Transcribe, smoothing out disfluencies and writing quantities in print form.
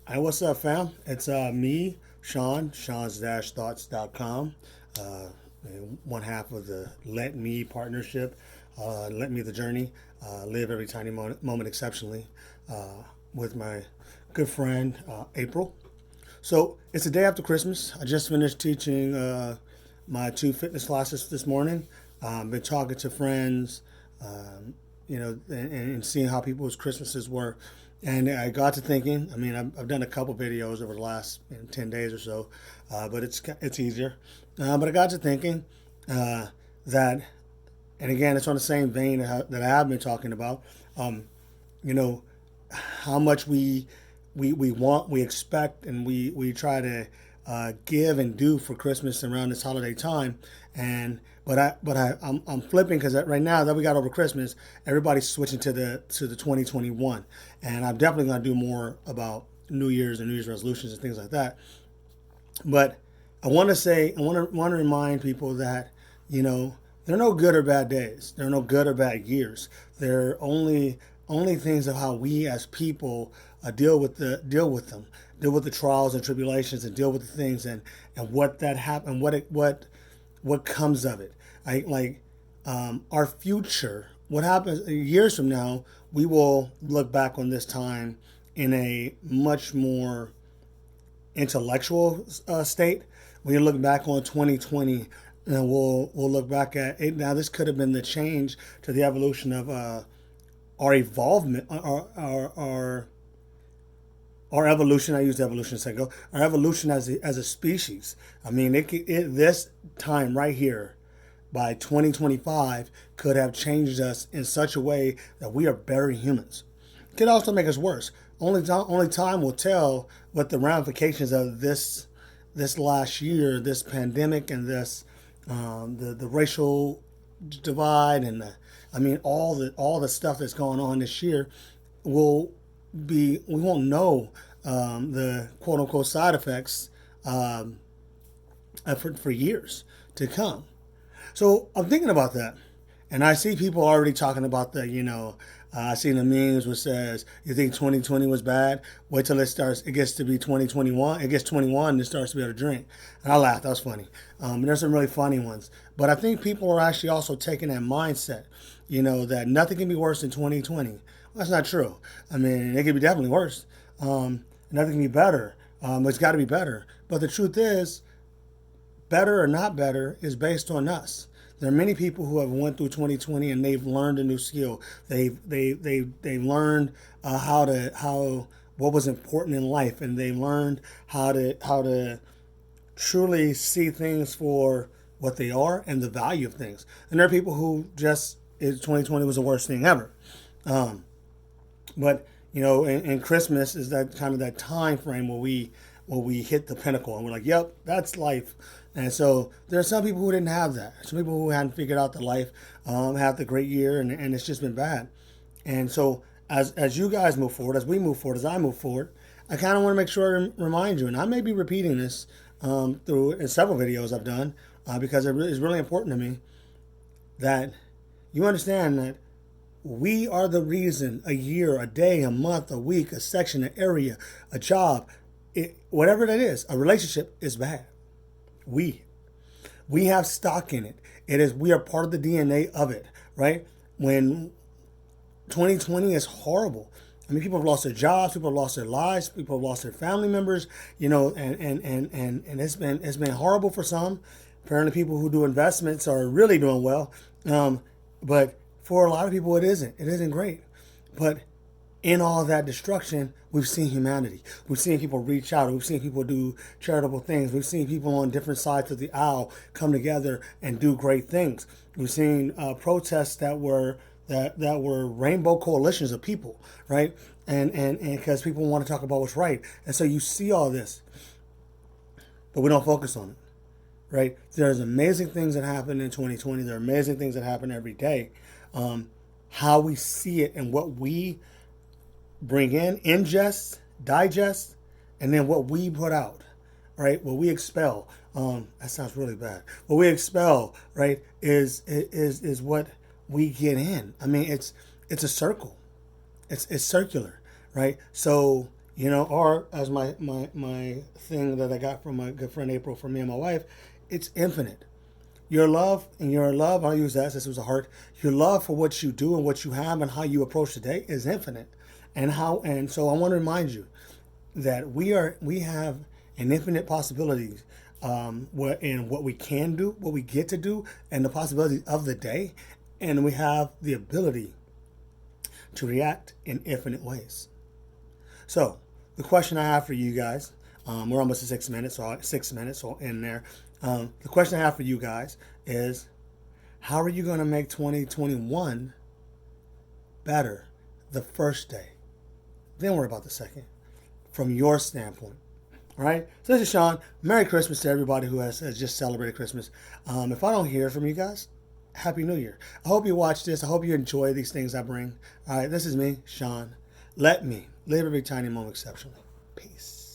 Hey, what's up, fam? It's me, Sean, Sean's-thoughts.com. Uh, One half of the Let Me partnership, Let Me the Journey, live every tiny moment exceptionally with my good friend, April. So it's the day after Christmas. I just finished teaching my two fitness classes this morning. Been talking to friends, and seeing how people's Christmases were. And I got to thinking. I mean, I've done a couple videos over the last 10 days or so, but it's easier. But I got to thinking that, and again, it's on the same vein that I have been talking about. Um, you know, how much we want, we expect, and we try to give and do for Christmas around this holiday time. And I'm flipping because right now that we got over Christmas, everybody's switching to the 2021, and I'm definitely going to do more about New Year's and New Year's resolutions and things like that. But I want to remind people that you know there are no good or bad days. There are no good or bad years. There are only things of how we as people deal with the trials and tribulations, and deal with the things and what that happened, what comes of it. Our future, what happens years from now, we will look back on this time in a much more intellectual state. When you look back on 2020, and we'll look back at it now. This could have been the change to the evolution of our evolvement, our evolution. I used evolution a second ago. Our evolution as a species. I mean, this time right here by 2025 could have changed us in such a way that we are better humans. It could also make us worse. Only time will tell what the ramifications of this last year, this pandemic, and this the racial divide, and I mean all the stuff that's going on this year will we won't know the quote unquote side effects um, for years to come. So I'm thinking about that, and I see people already talking about I seen the memes which says, "You think 2020 was bad? Wait till it gets to be 2021. It gets 21, and it starts to be able to drink." And I laughed. That was funny. And there's some really funny ones, but I think people are actually also taking that mindset, that nothing can be worse than 2020. Well, that's not true. I mean, it could be definitely worse. Nothing can be better. It's got to be better. But the truth is, better or not better is based on us. There are many people who have went through 2020 and they've learned a new skill. They've learned how what was important in life, and they learned how to truly see things for what they are and the value of things. And there are people who just 2020 was the worst thing ever. Um, but and Christmas is that kind of that time frame where we hit the pinnacle and we're like, yep, that's life. And so there are some people who didn't have that. Some people who hadn't figured out the life, have the great year, and it's just been bad. And so as you guys move forward, as we move forward, as I move forward, I kind of want to make sure to remind you, and I may be repeating this through in several videos I've done, because it's really important to me that you understand that we are the reason a year, a day, a month, a week, a section, an area, a job, whatever that is, a relationship is bad. We we have stock in it. We are part of the DNA of it, right? When 2020 is horrible. I mean, people have lost their jobs, people have lost their lives, people have lost their family members, and it's been horrible for some. Apparently, people who do investments are really doing well, but for a lot of people, it isn't. It isn't great. But in all that destruction, we've seen humanity. We've seen people reach out. We've seen people do charitable things. We've seen people on different sides of the aisle come together and do great things. We've seen protests that were rainbow coalitions of people, right? And because people want to talk about what's right, and so you see all this, but we don't focus on it, right? There's amazing things that happen in 2020. There are amazing things that happen every day. Um, how we see it and what we bring in, ingest, digest, and then what we put out, right? What we expel. That sounds really bad. What we expel, right, is what we get in. I mean, it's a circle. It's circular, right? So or as my thing that I got from my good friend April for me and my wife, it's infinite. Your love, I'll use that since it was a heart. Your love for what you do and what you have and how you approach the day is infinite. And so I want to remind you that we have an infinite possibilities, in what we can do, what we get to do, and the possibilities of the day, and we have the ability to react in infinite ways. So the question I have for you guys, we're almost at 6 minutes, so 6 minutes, so in there. The question I have for you guys is, how are you going to make 2021 better the first day? Then worry about the second, from your standpoint. All right. So this is Sean. Merry Christmas to everybody who has just celebrated Christmas. If I don't hear from you guys, Happy New Year. I hope you watch this. I hope you enjoy these things I bring. All right. This is me, Sean. Let me live every tiny moment exceptionally. Peace.